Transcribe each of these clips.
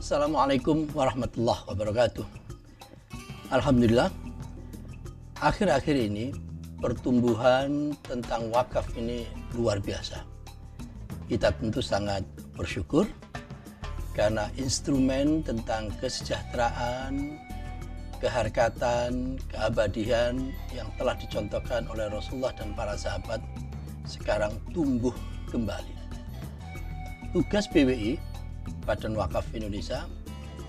Assalamualaikum warahmatullahi wabarakatuh. Alhamdulillah, akhir-akhir ini pertumbuhan tentang wakaf ini luar biasa. Kita tentu sangat bersyukur karena instrumen tentang kesejahteraan, keharkatan, keabadian yang telah dicontohkan oleh Rasulullah dan para sahabat sekarang tumbuh kembali. Tugas BWI, Badan Wakaf Indonesia,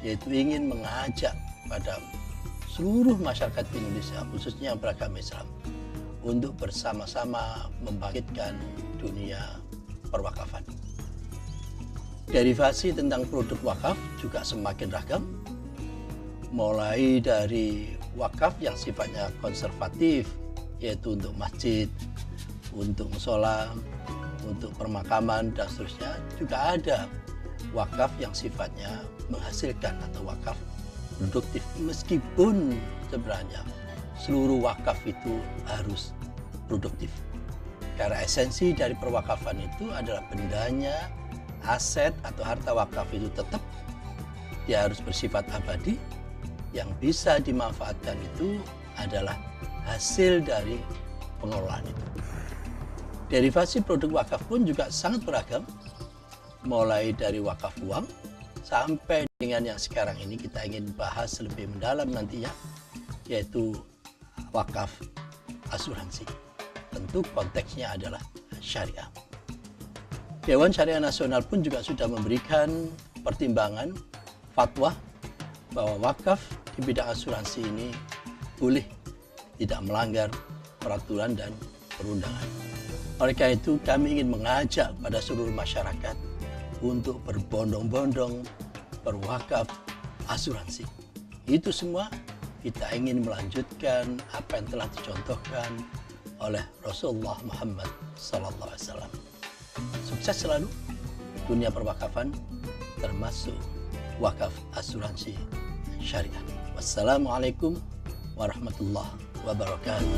yaitu ingin mengajak pada seluruh masyarakat Indonesia, khususnya yang beragama Islam, untuk bersama-sama membangkitkan dunia perwakafan. Derivasi tentang produk wakaf juga semakin ragam, mulai dari wakaf yang sifatnya konservatif, yaitu untuk masjid, untuk musola, untuk permakaman, dan seterusnya. Juga ada wakaf yang sifatnya menghasilkan atau wakaf produktif, meskipun sebenarnya seluruh wakaf itu harus produktif. Karena esensi dari perwakafan itu adalah bendanya, aset atau harta wakaf itu tetap dia harus bersifat abadi. Yang bisa dimanfaatkan itu adalah hasil dari pengelolaan itu. Derivasi produk wakaf pun juga sangat beragam, mulai dari wakaf uang sampai dengan yang sekarang ini kita ingin bahas lebih mendalam nantinya, yaitu wakaf asuransi. Tentu konteksnya adalah syariah. Dewan Syariah Nasional pun juga sudah memberikan pertimbangan fatwa bahwa wakaf di bidang asuransi ini boleh tidak melanggar peraturan dan perundangan. Oleh karena itu kami ingin mengajak pada seluruh masyarakat untuk berbondong-bondong berwakaf asuransi. Itu semua kita ingin melanjutkan apa yang telah dicontohkan oleh Rasulullah Muhammad SAW. Sukses selalu dunia perwakafan, termasuk wakaf asuransi syariah. Wassalamualaikum warahmatullahi wabarakatuh.